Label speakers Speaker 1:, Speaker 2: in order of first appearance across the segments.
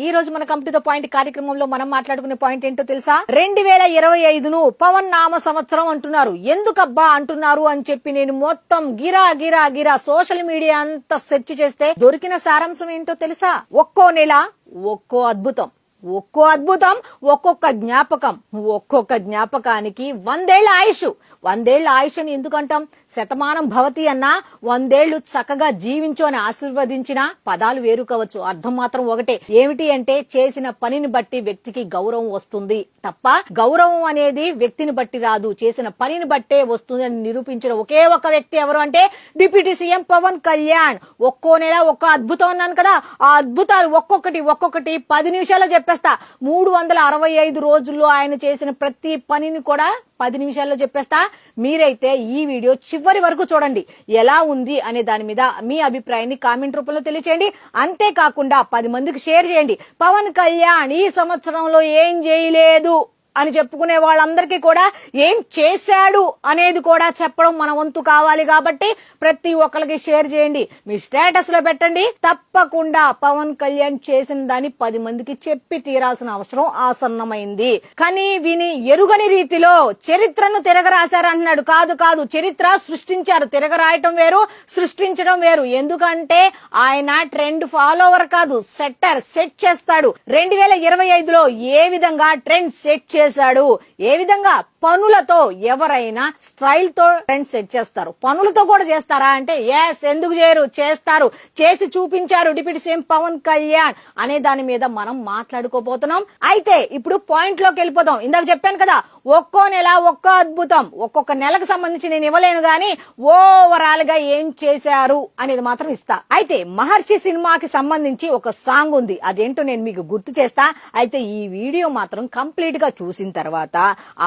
Speaker 1: ఈ రోజు మన కంపెనీతో పాయింట్ కార్యక్రమంలో మనం మాట్లాడుకునే పాయింట్ ఏంటో తెలుసా? 2025ను పవన్ నామ సంవత్సరం అంటున్నారు. ఎందుకబ్బా అంటున్నారు అని చెప్పి నేను మొత్తం గిరా సోషల్ మీడియా అంతా సెర్చ్ చేస్తే దొరికిన సారాంశం ఏంటో తెలుసా? ఒక్కో నెల ఒక్కో అద్భుతం, ఒక్కొక్క జ్ఞాపకం, ఒక్కొక్క జ్ఞాపకానికి 100 ఏళ్ల ఆయుష్. 100 ఏళ్ల ఆయుష్ అని ఎందుకంటాం? శతమానం భవతి అన్నా 100 ఏళ్లు చక్కగా జీవించు అని ఆశీర్వదించిన పదాలు వేరు కావచ్చు, అర్థం మాత్రం ఒకటే. ఏమిటి అంటే చేసిన పనిని బట్టి వ్యక్తికి గౌరవం వస్తుంది తప్ప గౌరవం అనేది వ్యక్తిని బట్టి రాదు, చేసిన పనిని బట్టే వస్తుంది అని నిరూపించిన ఒకే ఒక వ్యక్తి ఎవరు అంటే డిప్యూటీ సీఎం పవన్ కళ్యాణ్. ఒక్కో నెల ఒక్క అద్భుతం అన్నాను కదా, ఆ అద్భుతాలు ఒక్కొక్కటి 10 నిమిషాల్లో చెప్పేస్తా. 365 రోజుల్లో ఆయన చేసిన ప్రతి పనిని కూడా 10 నిమిషాల్లో చెప్పేస్తా. మీరైతే ఈ వీడియో చివరి వరకు చూడండి. ఎలా ఉంది అనే దాని మీద మీ అభిప్రాయాన్ని కామెంట్ రూపంలో తెలియచేయండి. అంతేకాకుండా 10 మందికి షేర్ చేయండి. పవన్ కళ్యాణ్ ఈ సంవత్సరంలో ఏం చేయలేదు అని చెప్పుకునే వాళ్ళందరికీ కూడా ఏం చేశాడు అనేది కూడా చెప్పడం మన వంతు కావాలి. కాబట్టి ప్రతి ఒక్కరికి షేర్ చేయండి, మీ స్టేటస్ లో పెట్టండి. తప్పకుండా పవన్ కళ్యాణ్ చేసిన దాన్ని 10 మందికి చెప్పి తీరాల్సిన అవసరం ఆసన్నమైంది. కానీ విని ఎరుగని రీతిలో చరిత్రను తిరగరాశారంటున్నాడు. కాదు, చరిత్ర సృష్టించారు. తిరగరాయటం వేరు, సృష్టించడం వేరు. ఎందుకంటే ఆయన ట్రెండ్ ఫాలోవర్ కాదు, సెట్ చేస్తాడు. 2025లో ఏ విధంగా ట్రెండ్ సెట్ చేశాడు, ఏ విధంగా పనులతో ఎవరైనా స్టైల్ తో ట్రెండ్ సెట్ చేస్తారు. పనులతో కూడా చేస్తారా అంటే ఎందుకు చేయరు, చేస్తారు. చేసి చూపించారు డిప్యూటీ సీఎం పవన్ కళ్యాణ్ అనే దాని మీద మనం మాట్లాడుకోబోతున్నాం. అయితే ఇప్పుడు పాయింట్ లోకి వెళ్ళిపోదాం. ఇందాక చెప్పాను కదా, ఒక్కో నెల ఒక్కో అద్భుతం. ఒక్కొక్క నెలకు సంబంధించి నేను ఇవ్వలేను గానీ ఓవరాల్ గా ఏం చేశారు అనేది మాత్రం ఇస్తా. అయితే మహర్షి సినిమాకి సంబంధించి ఒక సాంగ్ ఉంది, అదేంటో నేను మీకు గుర్తు చేస్తా. అయితే ఈ వీడియో మాత్రం కంప్లీట్ గా చూసిన తర్వాత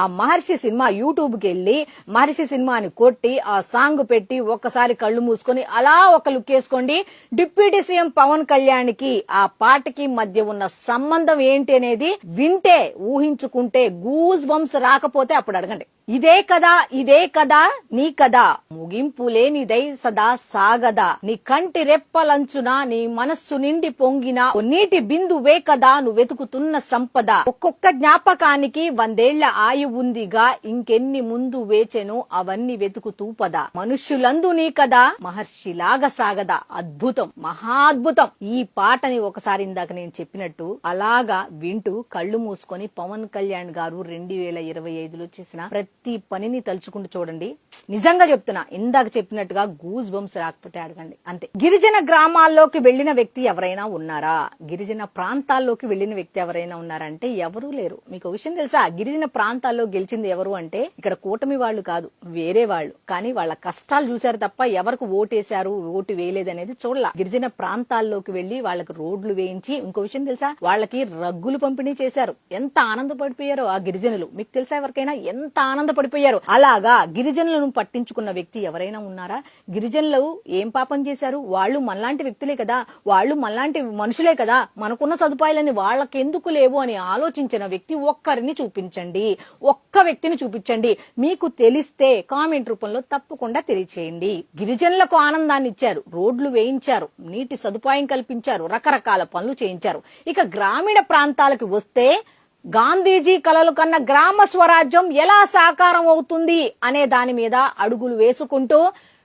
Speaker 1: ఆ మహర్షి సినిమా యూట్యూబ్ కి వెళ్లి మహర్షి సినిమాని కొట్టి ఆ సాంగ్ పెట్టి ఒక్కసారి కళ్ళు మూసుకొని అలా ఒక లుక్ వేసుకోండి. డిప్యూటీ సీఎం పవన్ కళ్యాణ్ కి ఆ పాటకి మధ్య ఉన్న సంబంధం ఏంటి అనేది వింటే, ఊహించుకుంటే గూస్ బంప్స్ రాకపోతే అప్పుడు అడగండి. ఇదే కదా నీ కదా, ముగింపు లేనిదై సదా సాగదా, నీ కంటి రెప్పలంచున నీ మనస్సు నిండి పొంగిన నీటి బిందువే కదా నువ్వు వెతుకుతున్న సంపద. ఒక్కొక్క జ్ఞాపకానికి 100 ఏళ్ల ఆయు ఉందిగా, ఇంకెన్ని ముందు వేచెను అవన్నీ వెతుకుతూ పద. మనుష్యులందు నీ కదా మహర్షిలాగా సాగదా. అద్భుతం, మహాద్భుతం. ఈ పాటని ఒకసారి ఇందాక నేను చెప్పినట్టు అలాగా వింటూ కళ్ళు మూసుకొని పవన్ కళ్యాణ్ గారు 2025లో చేసిన ప్రతి పనిని తలుచుకుంటూ చూడండి. నిజంగా చెప్తున్నా, ఇందాక చెప్పినట్టుగా గూస్ బంప్స్ రాకపోతే అడగండి, అంతే. గిరిజన గ్రామాల్లోకి వెళ్లిన వ్యక్తి ఎవరైనా ఉన్నారా? గిరిజన ప్రాంతాల్లోకి వెళ్లిన వ్యక్తి ఎవరైనా ఉన్నారంటే ఎవరూ లేరు. మీకు విషయం తెలుసా? గిరిజన ప్రాంతాల్లో గెలిచింది ఎవరు అంటే ఇక్కడ కూటమి వాళ్ళు కాదు, వేరే వాళ్ళు. కానీ వాళ్ళ కష్టాలు చూశారు తప్ప ఎవరికి ఓటేశారు, ఓటు వేయలేదనేది చూడాల. గిరిజన ప్రాంతాల్లోకి వెళ్లి వాళ్ళకి రోడ్లు వేయించి, ఇంకో విషయం తెలుసా, వాళ్ళకి రగ్గులు పంపిణీ చేశారు. ఎంత ఆనందపడిపోయారో ఆ గిరిజనులు. మీకు తెలుసా ఎవరికైనా ఎంత ఆనందపడిపోయారు? అలాగా గిరిజనులను పట్టించుకున్న వ్యక్తి ఎవరైనా ఉన్నారా? గిరిజనులు ఏం పాపం చేశారు? వాళ్ళు మనలాంటి వ్యక్తులే కదా, వాళ్ళు మనలాంటి మనుషులే కదా, మనకున్న సదుపాయాలని వాళ్ళకి ఎందుకు లేవు అని ఆలోచించిన వ్యక్తి ఒక్కరిని చూపించండి, ఒక్క వ్యక్తిని చూపించండి. మీకు తెలిస్తే కామెంట్ రూపంలో తప్పకుండా తెలియచేయండి. గిరిజనులకు ఆనందాన్ని ఇచ్చారు, రోడ్లు వేయించారు, నీటి సదుపాయం కల్పించారు, రకరకాల పనులు చేయించారు. ఇక గ్రామీణ ప్రాంతాలకు వస్తే గాంధీజీ కలలు కన్న గ్రామ స్వరాజ్యం ఎలా సాకారం అవుతుంది అనే దాని మీద అడుగులు వేసుకుంటూ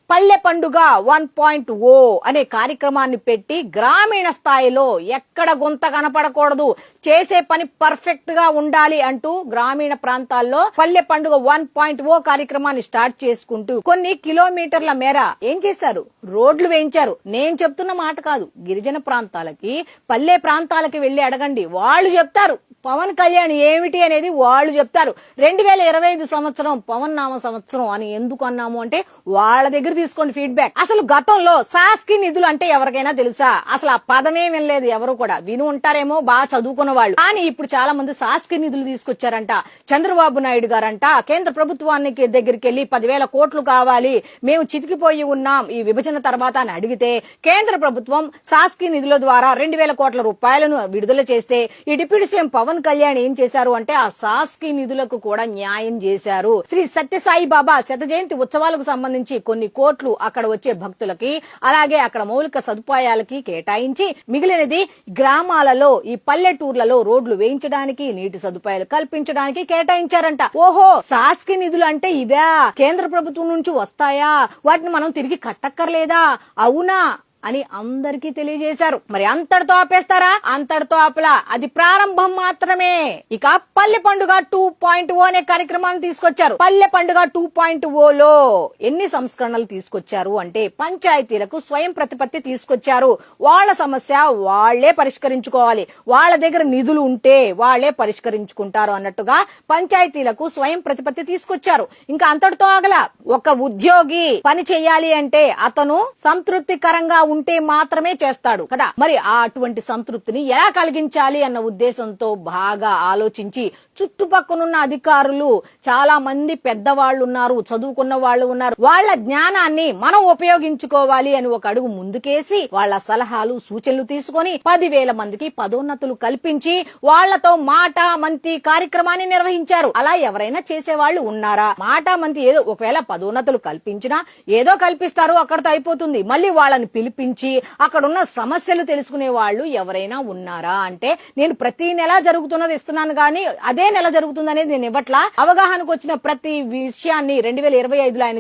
Speaker 1: పల్లె పండుగ 1.0 అనే కార్యక్రమాన్ని పెట్టి గ్రామీణ స్థాయిలో ఎక్కడ గుంత కనపడకూడదు, చేసే పని పర్ఫెక్ట్ గా ఉండాలి అంటూ గ్రామీణ ప్రాంతాల్లో పల్లె పండుగ 1.0 కార్యక్రమాన్ని స్టార్ట్ చేసుకుంటూ కొన్ని కిలోమీటర్ల మేర ఏం చేశారు? రోడ్లు వేయించారు. నేను చెప్తున్న మాట కాదు, గిరిజన ప్రాంతాలకి పల్లె ప్రాంతాలకి వెళ్లి అడగండి, వాళ్ళు చెప్తారు పవన్ కళ్యాణ్ ఏమిటి అనేది వాళ్ళు చెప్తారు. 2025 సంవత్సరం పవన్ నామ సంవత్సరం అని ఎందుకు అన్నాము అంటే వాళ్ళ దగ్గర తీసుకోండి ఫీడ్బ్యాక్. అసలు గతంలో శాస్కి నిధులు అంటే ఎవరికైనా తెలుసా? అసలు ఆ పదమే వినలేదు ఎవరు కూడా. విని ఉంటారేమో బాగా చదువుకున్న వాళ్ళు. కానీ ఇప్పుడు చాలా మంది శాస్కి నిధులు తీసుకొచ్చారంట. చంద్రబాబు నాయుడు గారంట కేంద్ర ప్రభుత్వానికి దగ్గరికి వెళ్లి 10,000 కోట్లు కావాలి, మేము చితికిపోయి ఉన్నాం ఈ విభజన తర్వాత అని అడిగితే కేంద్ర ప్రభుత్వం శాస్కి నిధుల ద్వారా 2,000 కోట్ల రూపాయలను విడుదల చేస్తే ఈ డిప్యూటీ సీఎం పవన్ పవన్ కళ్యాణ్ ఏం చేశారు అంటే ఆ సాస్కి నిధులకు కూడా న్యాయం చేశారు. శ్రీ సత్యసాయి బాబా శత జయంతి ఉత్సవాలకు సంబంధించి కొన్ని కోట్లు అక్కడ వచ్చే భక్తులకి అలాగే అక్కడ మౌలిక సదుపాయాలకి కేటాయించి మిగిలినది గ్రామాలలో ఈ పల్లెటూర్లలో రోడ్లు వేయించడానికి నీటి సదుపాయాలు కల్పించడానికి కేటాయించారంట. ఓహో, సాస్కి నిధులు అంటే ఇవే కేంద్ర ప్రభుత్వం నుంచి వస్తాయా, వాటిని మనం తిరిగి కట్టక్కర్లేదా, అవునా అని అందరికీ తెలియజేశారు. మరి అంతటితో ఆపేస్తారా? అంతటితో ఆపలా, అది ప్రారంభం మాత్రమే. ఇక పల్లె పండుగ 2.0 అనే కార్యక్రమాన్ని తీసుకొచ్చారు. పల్లె పండుగ 2.0లో ఎన్ని సంస్కరణలు తీసుకొచ్చారు అంటే పంచాయతీలకు స్వయం ప్రతిపత్తి తీసుకొచ్చారు. వాళ్ళ సమస్య వాళ్లే పరిష్కరించుకోవాలి, వాళ్ళ దగ్గర నిధులు ఉంటే వాళ్లే పరిష్కరించుకుంటారు అన్నట్టుగా పంచాయతీలకు స్వయం ప్రతిపత్తి తీసుకొచ్చారు. ఇంకా అంతటితో ఆగల, ఒక ఉద్యోగి పని చెయ్యాలి అంటే అతను సంతృప్తికరంగా ఉంటే మాత్రమే చేస్తాడు కదా. మరి అటువంటి సంతృప్తిని ఎలా కలిగించాలి అన్న ఉద్దేశంతో బాగా ఆలోచించి చుట్టుపక్కనున్న అధికారులు చాలా మంది పెద్దవాళ్లు ఉన్నారు, చదువుకున్న వాళ్ళు ఉన్నారు, వాళ్ళ జ్ఞానాన్ని మనం ఉపయోగించుకోవాలి అని ఒక అడుగు ముందుకేసి వాళ్ళ సలహాలు సూచనలు తీసుకొని 10,000 మందికి పదోన్నతులు కల్పించి వాళ్లతో మాట మంతి కార్యక్రమాన్ని నిర్వహించారు. అలా ఎవరైనా చేసేవాళ్లు ఉన్నారా? మాట మంతి ఏదో ఒకవేళ పదోన్నతులు కల్పించినా ఏదో కల్పిస్తారు, అక్కడతో అయిపోతుంది. మళ్ళీ వాళ్ళని పిలిపించి అక్కడున్న సమస్యలు తెలుసుకునే వాళ్ళు ఎవరైనా ఉన్నారా అంటే నేను ప్రతి నెల జరుగుతున్నది ఇస్తున్నాను గానీ అదే నెల జరుగుతుంది అనేది నేను ఇవ్వట్లా. అవగాహనకు వచ్చిన ప్రతి విషయాన్ని 2025లో ఆయన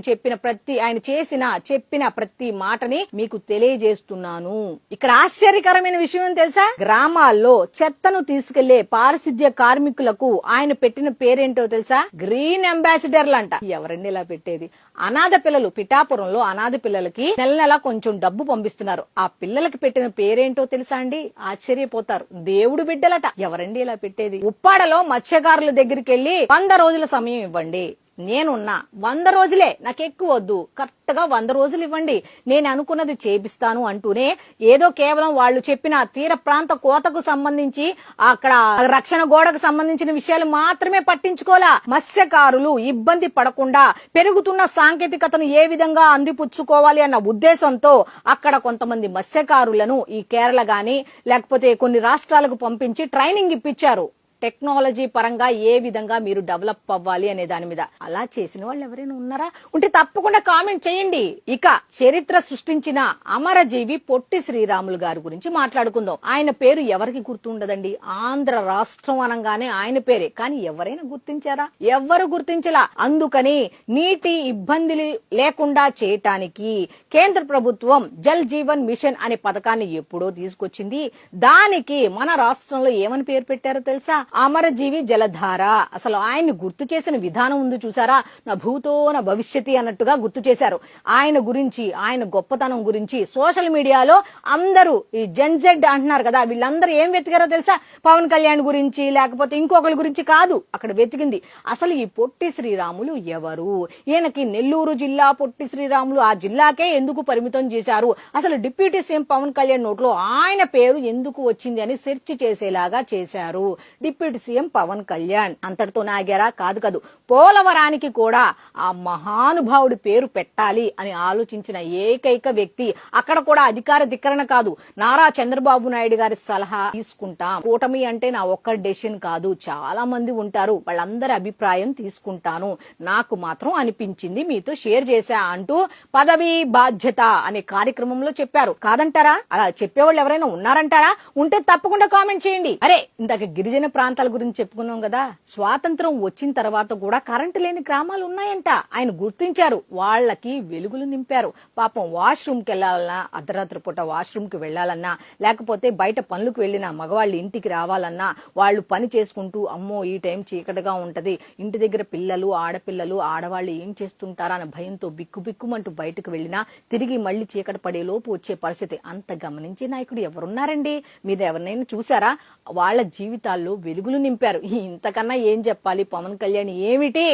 Speaker 1: చెప్పిన ప్రతి మాటని మీకు తెలియజేస్తున్నాను. ఇక్కడ ఆశ్చర్యకరమైన విషయం తెలుసా? గ్రామాల్లో చెత్తను తీసుకెళ్లే పారిశుద్ధ్య కార్మికులకు ఆయన పెట్టిన పేరేంటో తెలుసా? గ్రీన్ అంబాసిడర్లు అంట. ఎవరండి ఇలా పెట్టేది? అనాథ పిల్లలు, పిఠాపురంలో అనాథ పిల్లలకి నెల నెల కొంచెం డబ్బు పంపిస్తున్నారు. ఆ పిల్లలకి పెట్టిన పేరేంటో తెలుసా అండి? ఆశ్చర్యపోతారు. దేవుడు బిడ్డలట. ఎవరండి ఇలా పెట్టేది? ఉప్పాడలో మత్స్యకారుల దగ్గరికి వెళ్లి 100 రోజుల సమయం ఇవ్వండి, నేనున్నా 100 రోజులే, నాకు ఎక్కువ వద్దు, కరెక్ట్ గా 100 రోజులు ఇవ్వండి, నేను అనుకున్నది చేపిస్తాను అంటూనే ఏదో కేవలం వాళ్ళు చెప్పిన తీర ప్రాంత కోతకు సంబంధించి అక్కడ రక్షణ గోడకు సంబంధించిన విషయాలు మాత్రమే పట్టించుకోలా. మత్స్యకారులు ఇబ్బంది పడకుండా పెరుగుతున్న సాంకేతికతను ఏ విధంగా అందిపుచ్చుకోవాలి అన్న ఉద్దేశంతో అక్కడ కొంతమంది మత్స్యకారులను ఈ కేరళ గాని లేకపోతే కొన్ని రాష్ట్రాలకు పంపించి ట్రైనింగ్ ఇప్పించారు. టెక్నాలజీ పరంగా ఏ విధంగా మీరు డెవలప్ అవ్వాలి అనే దాని మీద. అలా చేసిన వాళ్ళు ఎవరైనా ఉన్నారా? ఉంటే తప్పకుండా కామెంట్ చేయండి. ఇక చరిత్ర సృష్టించిన అమరజీవి పొట్టి శ్రీరాములు గారి గురించి మాట్లాడుకుందాం. ఆయన పేరు ఎవరికి గుర్తుండదండి? ఆంధ్ర రాష్ట్రం అనగానే ఆయన పేరే, కానీ ఎవరైనా గుర్తించారా? ఎవ్వరు గుర్తించలా. అందుకని నీటి ఇబ్బంది లేకుండా చేయటానికి కేంద్ర ప్రభుత్వం జల్ జీవన్ మిషన్ అనే పథకాన్ని ఎప్పుడో తీసుకొచ్చింది. దానికి మన రాష్ట్రంలో ఏమని పేరు పెట్టారో తెలుసా? అమరజీవి జలధార. అసలు ఆయన్ని గుర్తు చేసిన విధానం ఉంది చూసారా? నా భూతో నా భవిష్యతి అన్నట్టుగా గుర్తు చేశారు. ఆయన గురించి, ఆయన గొప్పతనం గురించి సోషల్ మీడియాలో అందరూ ఈ జెన్జెడ్ అంటున్నారు కదా, వీళ్ళందరూ ఏం వెతికారో తెలుసా? పవన్ కళ్యాణ్ గురించి లేకపోతే ఇంకొకరి గురించి కాదు అక్కడ వెతికింది. అసలు ఈ పొట్టి శ్రీరాములు ఎవరు? ఈయనకి నెల్లూరు జిల్లా పొట్టి శ్రీరాములు ఆ జిల్లాకే ఎందుకు పరిమితం చేశారు? అసలు డిప్యూటీ సీఎం పవన్ కళ్యాణ్ నోట్లో ఆయన పేరు ఎందుకు వచ్చింది అని సెర్చ్ చేసేలాగా చేశారు డిప్యూటీ సీఎం పవన్ కళ్యాణ్. అంతటితో నాగారా? కాదు. పోలవరానికి కూడా ఆ మహానుభావుడి పేరు పెట్టాలి అని ఆలోచించిన ఏకైక వ్యక్తి. అక్కడ కూడా అధికార ధిక్కరణ కాదు, నారా చంద్రబాబు నాయుడు గారి సలహా తీసుకుంటాం. కూటమి అంటే నా ఒక్క డెసిషన్ కాదు, చాలా మంది ఉంటారు, వాళ్ళందరి అభిప్రాయం తీసుకుంటాను, నాకు మాత్రం అనిపించింది మీతో షేర్ చేశా అంటూ పదవి బాధ్యత అనే కార్యక్రమంలో చెప్పారు. కాదంటారా? అలా చెప్పేవాళ్ళు ఎవరైనా ఉన్నారంటారా? ఉంటే తప్పకుండా కామెంట్ చేయండి. అరే, ఇందాక గిరిజన ప్రాంతాల గురించి చెప్పుకున్నాం కదా, స్వాతంత్రం వచ్చిన తర్వాత కూడా కరెంటు లేని గ్రామాలు ఉన్నాయంట. ఆయన గుర్తించారు, వాళ్లకి వెలుగులు నింపారు. పాపం వాష్రూమ్ కి వెళ్లాలన్నా, అర్ధరాత్రి పూట వాష్రూమ్ కి వెళ్లాలన్నా, లేకపోతే బయట పనులకు వెళ్లిన మగవాళ్ళు ఇంటికి రావాలన్నా వాళ్ళు పని చేసుకుంటూ అమ్మో ఈ టైం చీకటిగా ఉంటది, ఇంటి దగ్గర పిల్లలు, ఆడపిల్లలు, ఆడవాళ్లు ఏం చేస్తుంటారా అన్న భయంతో బిక్కుబిక్కుమంటూ బయటకు వెళ్లినా తిరిగి మళ్లీ చీకటి పడే లోపు వచ్చే పరిస్థితి. అంత గమనించే నాయకుడు ఎవరున్నారండి? మీరు ఎవరినైనా చూసారా? వాళ్ళ జీవితాల్లో వెలుగులు నింపారు. ఇంతకన్నా ఏం చెప్పాలి? పవన్ కళ్యాణ్ ఏమిటి?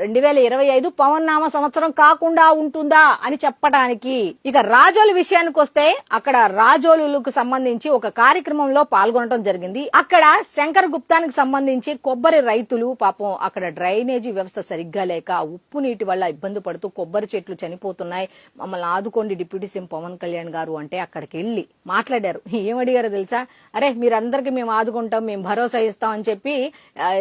Speaker 1: 2025 పవన్ నామ సంవత్సరం కాకుండా ఉంటుందా అని చెప్పడానికి. ఇక రాజోలు విషయానికి వస్తే అక్కడ రాజోలులకు సంబంధించి ఒక కార్యక్రమంలో పాల్గొనడం జరిగింది. అక్కడ శంకర్ గుప్తానికి సంబంధించి కొబ్బరి రైతులు పాపం అక్కడ డ్రైనేజీ వ్యవస్థ సరిగ్గా లేక ఉప్పు నీటి వల్ల ఇబ్బంది పడుతూ కొబ్బరి చెట్లు చనిపోతున్నాయి, మమ్మల్ని ఆదుకోండి డిప్యూటీ సీఎం పవన్ కళ్యాణ్ గారు అంటే అక్కడికి వెళ్లి మాట్లాడారు. ఏమడిగారో తెలుసా? అరే మీరందరికీ మేము ఆదుకుంటాం, మేము భరోసా ఇస్తాం అని చెప్పి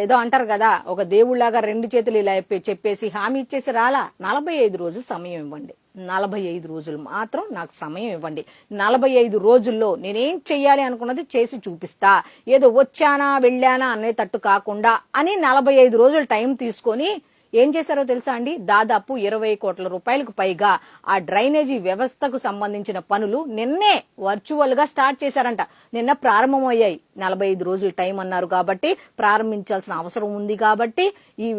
Speaker 1: ఏదో అంటారు కదా, ఒక దేవుళ్లాగా రెండు చేతులు ఇలా చెప్పేసి హామీ ఇచ్చేసి రాలా. 45 రోజులు సమయం ఇవ్వండి, 45 రోజులు మాత్రం నాకు సమయం ఇవ్వండి, 45 రోజుల్లో నేనేం చెయ్యాలి అనుకున్నది చేసి చూపిస్తా, ఏదో వచ్చానా వెళ్ళానా అనే తట్టు కాకుండా అని 45 రోజులు టైం తీసుకొని ఏం చేశారో తెలుసా అండి? దాదాపు 20 కోట్ల రూపాయలకు పైగా ఆ డ్రైనేజీ వ్యవస్థకు సంబంధించిన పనులు నిన్నే వర్చువల్ గా స్టార్ట్ చేశారంట. నిన్న ప్రారంభమయ్యాయి. 45 రోజులు టైం అన్నారు కాబట్టి ప్రారంభించాల్సిన అవసరం ఉంది కాబట్టి ఈ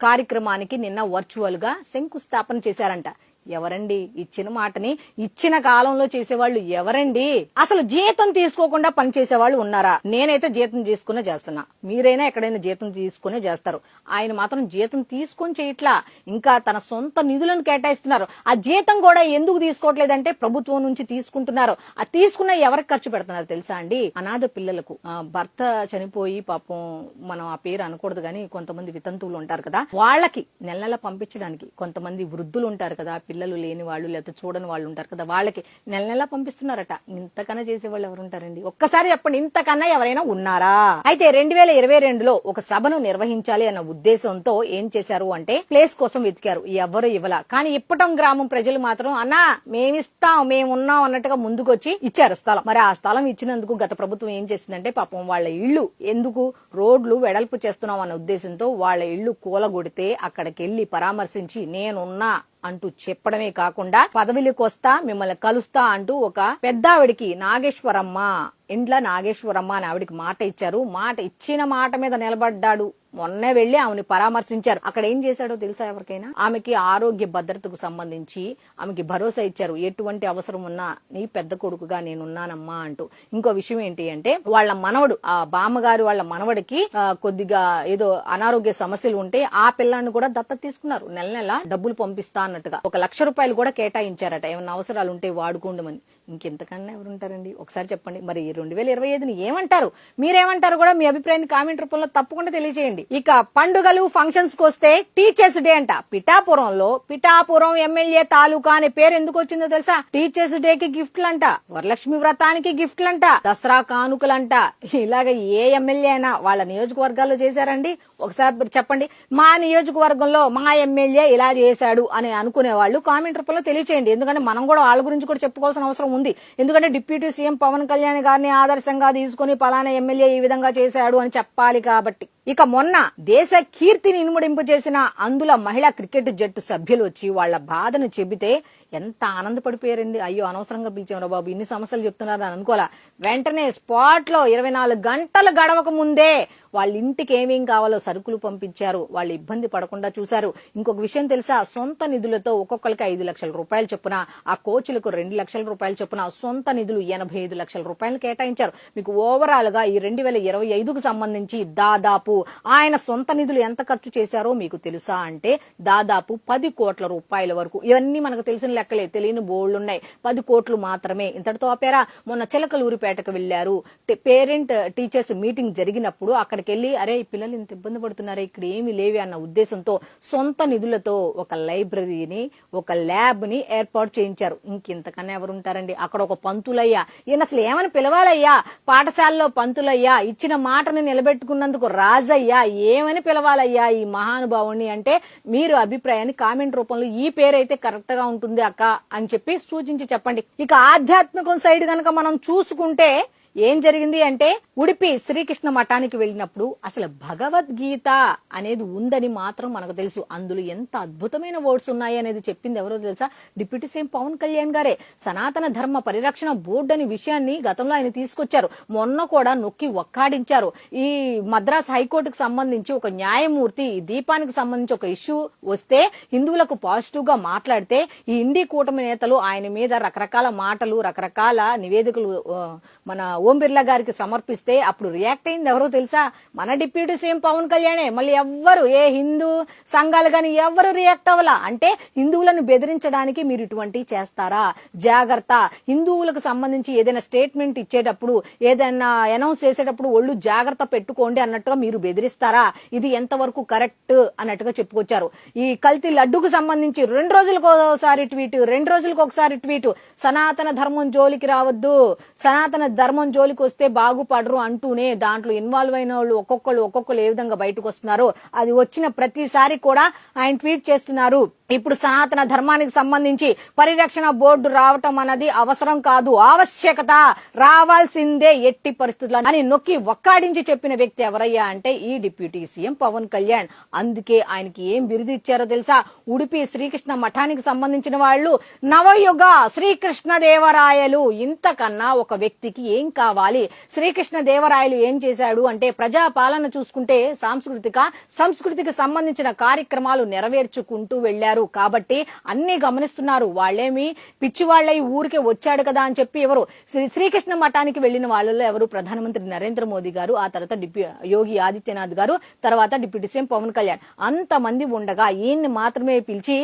Speaker 1: కార్యక్రమానికి నిన్న వర్చువల్ గా శంకుస్థాపన చేశారంట. ఎవరండి ఇచ్చిన మాటని ఇచ్చిన కాలంలో చేసేవాళ్ళు? ఎవరండి? అసలు జీతం తీసుకోకుండా పనిచేసేవాళ్ళు ఉన్నారా? నేనైతే జీతం తీసుకునే చేస్తున్నా, మీరైనా ఎక్కడైనా జీతం తీసుకునే చేస్తారు. ఆయన మాత్రం జీతం తీసుకొని చేయట్లా, ఇంకా తన సొంత నిధులను కేటాయిస్తున్నారు. ఆ జీతం కూడా ఎందుకు తీసుకోవట్లేదంటే ప్రభుత్వం నుంచి తీసుకుంటున్నారు. ఆ తీసుకున్న ఎవరికి ఖర్చు పెడుతున్నారు తెలుసా అండి? అనాథ పిల్లలకు. భర్త చనిపోయి పాపం మనం ఆ పేరు అనకూడదు కానీ కొంతమంది వితంతువులు ఉంటారు కదా, వాళ్ళకి నెల నెల పంపించడానికి, కొంతమంది వృద్ధులు ఉంటారు కదా, పిల్లలు లేని వాళ్ళు లేకపోతే చూడని వాళ్ళు ఉంటారు కదా, వాళ్ళకి నెల నెల పంపిస్తున్నారట. ఇంతకన్నా చేసేవాళ్ళు ఎవరుంటారండి? ఒక్కసారి చెప్పండి, ఇంతకన్నా ఎవరైనా ఉన్నారా? అయితే 2022లో ఒక సభను నిర్వహించాలి అన్న ఉద్దేశంతో ఏం చేశారు అంటే ప్లేస్ కోసం వెతికారు. ఎవరు ఇవ్వలా. కానీ ఇప్పటం గ్రామం ప్రజలు మాత్రం అన్నా మేమిస్తాం, మేమున్నాం అన్నట్టుగా ముందుకొచ్చి ఇచ్చారు స్థలం. మరి ఆ స్థలం ఇచ్చినందుకు గత ప్రభుత్వం ఏం చేసిందంటే పాపం వాళ్ళ ఇళ్లు ఎందుకు రోడ్లు వెడల్పు చేస్తున్నాం అన్న ఉద్దేశంతో వాళ్ళ ఇళ్లు కూలగొడితే అక్కడికి వెళ్లి పరామర్శించి నేనున్నా అంటూ చెప్పడమే కాకుండా పదవిలోకి వస్తా మిమ్మల్ని కలుస్తా అంటూ ఒక పెద్దావిడికి నాగేశ్వరమ్మ, ఇండ్ల నాగేశ్వరమ్మ అని ఆవిడికి మాట ఇచ్చారు. మాట ఇచ్చిన మాట మీద నిలబడ్డాడు. మొన్నే వెళ్లి ఆమెను పరామర్శించారు. అక్కడ ఏం చేశాడో తెలుసా ఎవరికైనా? ఆమెకి ఆరోగ్య భద్రతకు సంబంధించి ఆమెకి భరోసా ఇచ్చారు. ఎటువంటి అవసరం ఉన్నా నీ పెద్ద కొడుకుగా నేనున్నానమ్మా అంటూ. ఇంకో విషయం ఏంటి అంటే వాళ్ళ మనవడు, ఆ బామ్మగారు వాళ్ళ మనవడికి కొద్దిగా ఏదో అనారోగ్య సమస్యలు ఉంటే ఆ పిల్లాన్ని కూడా దత్తత తీసుకున్నారు. నెల నెల డబ్బులు పంపిస్తా అన్నట్టుగా 1 లక్ష రూపాయలు కూడా కేటాయించారట. ఏమన్నా అవసరాలు ఉంటే వాడుకోండమని. ఇంకెంతకన్నా ఎవరుంటారండి? ఒకసారి చెప్పండి. మరి 2025ని ఏమంటారు? మీరేమంటారు కూడా మీ అభిప్రాయాన్ని కామెంట్ రూపంలో తప్పకుండా తెలియజేయండి. ఇక పండుగలు ఫంక్షన్స్ కు వస్తే టీచర్స్ డే అంట. పిఠాపురం ఎమ్మెల్యే తాలూకా అనే పేరు ఎందుకు వచ్చిందో తెలుసా? టీచర్స్ డే కి గిఫ్ట్లంట, వరలక్ష్మి వ్రతానికి గిఫ్ట్లంట, దసరా కానుకలంట. ఇలాగ ఏ ఎమ్మెల్యే అయినా వాళ్ళ నియోజకవర్గాల్లో చేశారండి? ఒకసారి చెప్పండి. మా నియోజకవర్గంలో మా ఎమ్మెల్యే ఇలా చేశాడు అని అనుకునే వాళ్ళు కామెంట్ రూపంలో తెలియచేయండి. ఎందుకంటే మనం కూడా వాళ్ళ గురించి కూడా చెప్పుకోవాల్సిన అవసరం ఉంది. ఎందుకంటే డిప్యూటీ సీఎం పవన్ కళ్యాణ్ గారిని ఆదర్శంగా తీసుకుని పలానా ఎమ్మెల్యే ఈ విధంగా చేశాడు అని చెప్పాలి కాబట్టి. ఇక మొన్న దేశ కీర్తిని ఇనుమడింపు చేసిన అందుల మహిళా క్రికెట్ జట్టు సభ్యులు వచ్చి వాళ్ళ బాధను చెబితే ఎంత ఆనందపడిపోయారండి. అయ్యో అనవసరంగా పిలిచాం బాబు, ఇన్ని సమస్యలు చెప్తున్నారు అని అనుకోలా. వెంటనే స్పాట్ లో 24 గంటలు గడవక ముందే వాళ్ళ ఇంటికి ఏమేం కావాలో సరుకులు పంపించారు. వాళ్ళు ఇబ్బంది పడకుండా చూశారు. ఇంకొక విషయం తెలుసా? సొంత నిధులతో ఒక్కొక్కరికి 5 లక్షల రూపాయలు చొప్పున, ఆ కోచ్లకు 2 లక్షల రూపాయలు చొప్పున సొంత నిధులు 85 లక్షల రూపాయలు కేటాయించారు. మీకు ఓవరాల్ గా ఈ 2025కు సంబంధించి దాదాపు ఆయన సొంత నిధులు ఎంత ఖర్చు చేశారో మీకు తెలుసా అంటే దాదాపు 10 కోట్ల రూపాయల వరకు. ఇవన్నీ మనకు తెలిసిన లెక్కలే, తెలియని బోర్డులున్నాయి. 10 కోట్లు మాత్రమే. ఇంతటితో ఆపేరా? మొన్న చిలకలూరిపేటకు వెళ్లారు. పేరెంట్ టీచర్స్ మీటింగ్ జరిగినప్పుడు అక్కడికి వెళ్లి అరే ఈ పిల్లలు ఇంత ఇబ్బంది పడుతున్నారే, ఇక్కడ ఏమి లేవి అన్న ఉద్దేశంతో సొంత నిధులతో ఒక లైబ్రరీని, ఒక ల్యాబ్ ని ఏర్పాటు చేయించారు. ఇంకెంతకన్నా ఎవరుంటారండి? అక్కడ ఒక పంతులయ్యా, ఈయన అసలు ఏమని పిలవాలయ్యా? పాఠశాలలో పంతులయ్యా, ఇచ్చిన మాటను నిలబెట్టుకున్నందుకు రాజయ్యా, ఏమని పిలవాలయ్యా ఈ మహానుభావుని అంటే మీరు అభిప్రాయాన్ని కామెంట్ రూపంలో ఈ పేరైతే కరెక్ట్ గా ఉంటుంది అక్క అని చెప్పి సూచించి చెప్పండి. ఇక ఆధ్యాత్మికం సైడ్ గనక మనం చూసుకుంటే ఏం జరిగింది అంటే ఉడిపి శ్రీకృష్ణ మఠానికి వెళ్ళినప్పుడు అసలు భగవద్గీత అనేది ఉందని మాత్రం మనకు తెలుసు. అందులో ఎంత అద్భుతమైన వర్డ్స్ ఉన్నాయి అనేది చెప్పింది ఎవరో తెలుసా? డిప్యూటీ సీఎం పవన్ కళ్యాణ్ గారే. సనాతన ధర్మ పరిరక్షణ బోర్డు అనే విషయాన్ని గతంలో ఆయన తీసుకొచ్చారు. మొన్న కూడా నొక్కి ఒక్కాడించారు. ఈ మద్రాస్ హైకోర్టుకు సంబంధించి ఒక న్యాయమూర్తి ఈ దీపానికి సంబంధించి ఒక ఇష్యూ వస్తే హిందువులకు పాజిటివ్ గా మాట్లాడితే ఈ ఇండి కూటమి నేతలు ఆయన మీద రకరకాల మాటలు, రకరకాల నివేదికలు మన ఓం బిర్లా గారికి సమర్పిస్తే అప్పుడు రియాక్ట్ అయింది ఎవరో తెలుసా? మన డిప్యూటీ సీఎం పవన్ కళ్యాణే. మళ్ళీ ఎవ్వరు, ఏ హిందూ సంఘాలు గాని ఎవ్వరు రియాక్ట్ అవ్వాల. అంటే హిందువులను బెదిరించడానికి మీరు ఇటువంటి చేస్తారా? జాగ్రత్త. హిందువులకు సంబంధించి ఏదైనా స్టేట్మెంట్ ఇచ్చేటప్పుడు, ఏదైనా అనౌన్స్ చేసేటప్పుడు ఒళ్ళు జాగ్రత్త పెట్టుకోండి అన్నట్టుగా మీరు బెదిరిస్తారా? ఇది ఎంతవరకు కరెక్ట్ అన్నట్టుగా చెప్పుకొచ్చారు. ఈ కల్తీ లడ్డుకు సంబంధించి 2 రోజులకు ఒకసారి ట్వీట్, 2 రోజులకు ఒకసారి ట్వీట్, సనాతన ధర్మం జోలికి రావద్దు, సనాతన ధర్మం జోలికి వస్తే బాగుపడరు అంటూనే దాంట్లో ఇన్వాల్వ్ అయిన వాళ్ళు ఒక్కొక్కరు ఏ విధంగా బయటకు వస్తున్నారో అది వచ్చిన ప్రతిసారి కూడా ఆయన ట్వీట్ చేస్తున్నారు. ఇప్పుడు సనాతన ధర్మానికి సంబంధించి పరిరక్షణ బోర్డు రావటం అన్నది అవసరం కాదు, ఆవశ్యకత, రావాల్సిందే ఎట్టి పరిస్థితుల్లో అని నొక్కి ఒక్కాడించి చెప్పిన వ్యక్తి ఎవరయ్యా అంటే ఈ డిప్యూటీ సీఎం పవన్ కళ్యాణ్. అందుకే ఆయనకి ఏం బిరుదు ఇచ్చారో తెలుసా? ఉడిపి శ్రీకృష్ణ మఠానికి సంబంధించిన వాళ్ళు నవయుగ శ్రీకృష్ణ దేవరాయలు. ఇంతకన్నా ఒక వ్యక్తికి ఏం కావాలి? శ్రీకృష్ణ దేవరాయలు ఏం చేశాడు అంటే ప్రజాపాలన చూసుకుంటే సంస్కృతికి సంబంధించిన కార్యక్రమాలు నెరవేర్చుకుంటూ వెళ్లారు. కాబట్టి అన్ని గమనిస్తున్నారు. వాళ్ళేమి పిచ్చివాళ్లై ఊరికే వచ్చాడు కదా అని చెప్పి ఎవరు శ్రీకృష్ణ మఠానికి వెళ్లిన వాళ్ళలో ఎవరు? ప్రధానమంత్రి నరేంద్ర మోదీ గారు, ఆ తర్వాత యోగి ఆదిత్యనాథ్ గారు, తర్వాత డిప్యూటీ సీఎం పవన్ కళ్యాణ్. అంతమంది ఉండగా ఈయన్ని మాత్రమే పిలిచి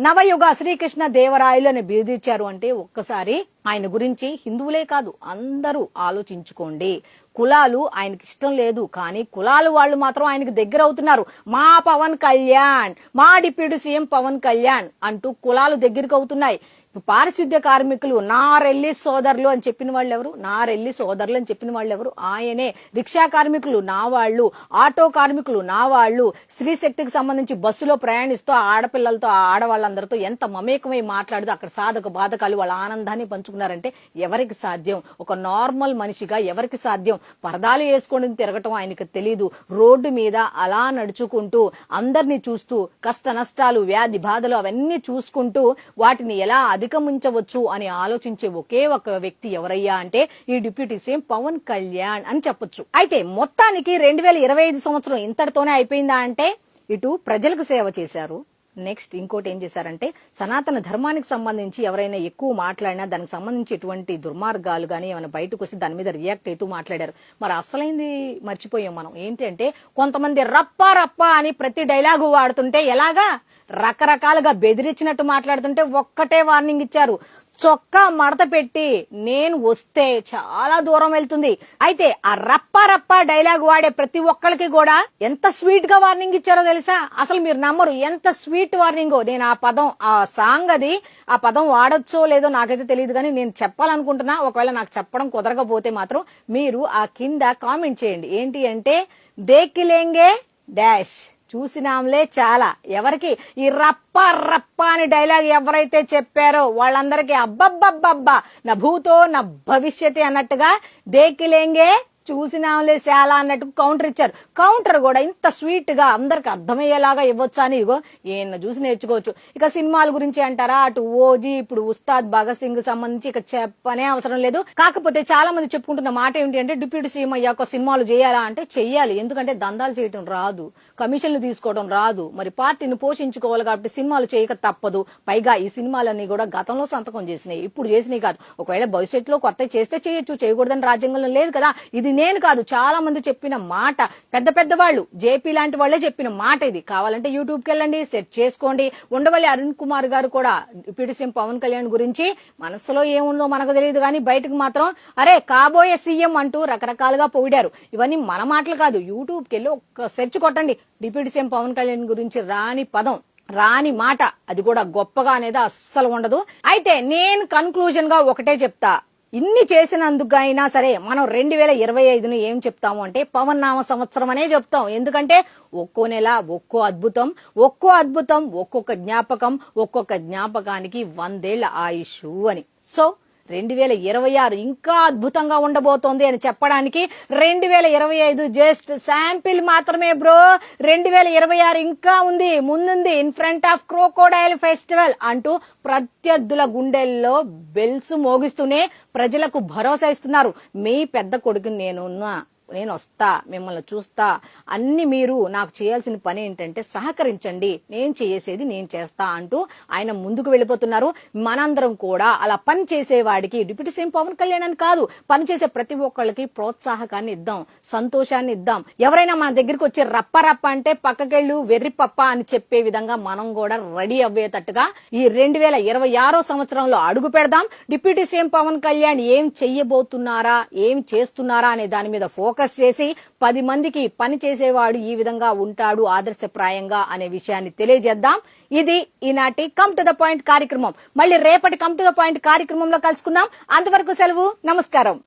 Speaker 1: నవయుగ శ్రీకృష్ణ దేవరాయలు అని బిరుదిచ్చారు అంటే ఒక్కసారి ఆయన గురించి హిందువులే కాదు అందరూ ఆలోచించుకోండి. కులాలు ఆయనకి ఇష్టం లేదు, కానీ కులాలు వాళ్ళు మాత్రం ఆయనకు దగ్గర అవుతున్నారు. మా పవన్ కళ్యాణ్, మా డిప్యూటీ సీఎం పవన్ కళ్యాణ్ అంటూ కులాలు దగ్గరికి అవుతున్నాయి. పారిశుద్ధ్య కార్మికులు నారెల్లి సోదరులు అని చెప్పిన వాళ్ళు ఎవరు? నారెల్లి సోదరులు అని చెప్పిన వాళ్ళు ఎవరు? ఆయనే. రిక్షా కార్మికులు నా వాళ్ళు, ఆటో కార్మికులు నా వాళ్ళు, స్త్రీ శక్తికి సంబంధించి బస్సులో ప్రయాణిస్తూ ఆడపిల్లలతో, ఆడవాళ్ళందరితో ఎంత మమేకమై మాట్లాడుతూ అక్కడ సాధక బాధకాలు వాళ్ళ ఆనందాన్ని పంచుకున్నారంటే ఎవరికి సాధ్యం? ఒక నార్మల్ మనిషిగా ఎవరికి సాధ్యం? పరదాలు వేసుకొని తిరగటం ఆయనకు తెలీదు. రోడ్డు మీద అలా నడుచుకుంటూ అందరినీ చూస్తూ కష్ట నష్టాలు, వ్యాధి బాధలు అవన్నీ చూసుకుంటూ వాటిని ఎలా అధిగమించవచ్చు అని ఆలోచించే ఒకే ఒక వ్యక్తి ఎవరయ్యా అంటే ఈ డిప్యూటీ సీఎం పవన్ కళ్యాణ్ అని చెప్పొచ్చు. అయితే మొత్తానికి 2025 సంవత్సరం ఇంతటితోనే అయిపోయిందా అంటే ఇటు ప్రజలకు సేవ చేశారు, నెక్స్ట్ ఇంకోటి ఏం చేశారంటే సనాతన ధర్మానికి సంబంధించి ఎవరైనా ఎక్కువ మాట్లాడినా దానికి సంబంధించి ఎటువంటి దుర్మార్గాలు గానీ ఏమైనా బయటకు వస్తే దాని మీద రియాక్ట్ అవుతూ మాట్లాడారు. మరి అసలైంది మర్చిపోయాం మనం. ఏంటి అంటే కొంతమంది రప్ప రప్ప అని ప్రతి డైలాగు వాడుతుంటే ఎలాగా రకరకాలుగా బెదిరించినట్టు మాట్లాడుతుంటే ఒక్కటే వార్నింగ్ ఇచ్చారు, చొక్కా మడత పెట్టి నేను వస్తే చాలా దూరం వెళ్తుంది. అయితే ఆ రప్ప రప్ప డైలాగ్ వాడే ప్రతి ఒక్కరికి కూడా ఎంత స్వీట్ గా వార్నింగ్ ఇచ్చారో తెలుసా? అసలు మీరు నమ్మరు ఎంత స్వీట్ వార్నింగో. నేను ఆ పదం, ఆ సాంగ్ అది, ఆ పదం వాడొచ్చో లేదో నాకైతే తెలియదు, కానీ నేను చెప్పాలనుకుంటున్నా. ఒకవేళ నాకు చెప్పడం కుదరకపోతే మాత్రం మీరు ఆ కింద కామెంట్ చేయండి. ఏంటి అంటే దేకిలేంగే డాష్, చూసినాంలే చాలా. ఎవరికి ఈ రప్ప రప్ప అని డైలాగ్ ఎవరైతే చెప్పారో వాళ్ళందరికీ అబ్బబ్బబ్బబ్బా నా భూతో నా భవిష్యత్ అన్నట్టుగా దేకిలేంగే చూసినాంలే చాలా అన్నట్టు కౌంటర్ ఇచ్చారు. కౌంటర్ కూడా ఇంత స్వీట్ గా అందరికి అర్థమయ్యేలాగా ఇవ్వచ్చా అని ఇగో ఈయన చూసి నేర్చుకోవచ్చు. ఇక సినిమాల గురించి అంటారా, అటు ఓజీ, ఇప్పుడు ఉస్తాద్ భగత్ సింగ్ సంబంధించి ఇక చెప్పనే అవసరం లేదు. కాకపోతే చాలా మంది చెప్పుకుంటున్న మాట ఏంటి అంటే డిప్యూటీ సీఎం అయ్యాక సినిమాలు చేయాలా అంటే చెయ్యాలి. ఎందుకంటే దందాలు చేయటం రాదు, కమిషన్లు తీసుకోవడం రాదు, మరి పార్టీని పోషించుకోవాలి కాబట్టి సినిమాలు చేయక తప్పదు. పైగా ఈ సినిమాలన్నీ కూడా గతంలో సంతకం చేసినాయి, ఇప్పుడు చేసినాయి కాదు. ఒకవేళ భవిష్యత్తులో కొత్త చేస్తే చేయొచ్చు, చేయకూడదని రాజ్యాంగంలో లేదు కదా. ఇది నేను కాదు, చాలా మంది చెప్పిన మాట, పెద్ద వాళ్ళు జేపీ లాంటి వాళ్లే చెప్పిన మాట ఇది. కావాలంటే యూట్యూబ్కి వెళ్ళండి, సెర్చ్ చేసుకోండి. ఉండవల్లి అరుణ్ కుమార్ గారు కూడా డిప్యూటీ సీఎం పవన్ కళ్యాణ్ గురించి మనసులో ఏముందో మనకు తెలియదు, కానీ బయటకు మాత్రం అరే కాబోయే సీఎం అంటూ రకరకాలుగా పొగిడారు. ఇవన్నీ మన మాటలు కాదు, యూట్యూబ్కి వెళ్ళి ఒక సెర్చ్ కొట్టండి. డిప్యూటీ సీఎం పవన్ కళ్యాణ్ గురించి రాని పదం, రాని మాట, అది కూడా గొప్పగా అనేది అస్సలు ఉండదు. అయితే నేను కన్క్లూజన్ గా ఒకటే చెప్తా, ఇన్ని చేసినందుకు అయినా సరే మనం 2025ను ఏం చెప్తాము అంటే పవన్ నామ సంవత్సరం అనే చెప్తాం. ఎందుకంటే ఒక్కో నెల ఒక్కో అద్భుతం, ఒక్కొక్క జ్ఞాపకం, ఒక్కొక్క జ్ఞాపకానికి 100 ఏళ్ల ఆయుష్ అని. సో 2026 ఇంకా అద్భుతంగా ఉండబోతోంది అని చెప్పడానికి 2025 జస్ట్ శాంపిల్ మాత్రమే బ్రో. 2026 ఇంకా ఉంది, ముందుంది. In front of crocodile festival అంటూ ప్రత్యర్థుల గుండెల్లో బెల్స్ మోగిస్తూనే ప్రజలకు భరోసా ఇస్తున్నారు. మీ పెద్ద కొడుకుని నేనున్నా. నేను వస్తా, మిమ్మల్ని చూస్తా, అన్ని మీరు నాకు చేయాల్సిన పని ఏంటంటే సహకరించండి, నేను చేసేది నేను చేస్తా అంటూ ఆయన ముందుకు వెళ్ళిపోతున్నారు. మనందరం కూడా అలా పని చేసేవాడికి, డిప్యూటీ సీఎం పవన్ కళ్యాణ్ అని కాదు, పని చేసే ప్రతి ఒక్కళ్ళకి ప్రోత్సాహకాన్ని ఇద్దాం, సంతోషాన్ని ఇద్దాం. ఎవరైనా మన దగ్గరికి వచ్చి రప్ప రప్ప అంటే పక్కకెళ్ళు వెర్రి పప్ప అని చెప్పే విధంగా మనం కూడా రెడీ అవ్వేటట్టుగా ఈ 2026 సంవత్సరంలో అడుగు పెడదాం. డిప్యూటీ సీఎం పవన్ కళ్యాణ్ ఏం చెయ్యబోతున్నారా, ఏం చేస్తున్నారా అనే దాని మీద ఫోకస్ చేసి 10 మందికి పని చేసేవాడు ఈ విధంగా ఉంటాడు ఆదర్శప్రాయంగా అనే విషయాన్ని తెలియజేద్దాం. ఇది ఈనాటి కమ్ టు ద పాయింట్ కార్యక్రమం. మళ్ళీ రేపటి కమ్ టు ద పాయింట్ కార్యక్రమంలో కలుసుకుందాం. అంతవరకు సెలవు, నమస్కారం.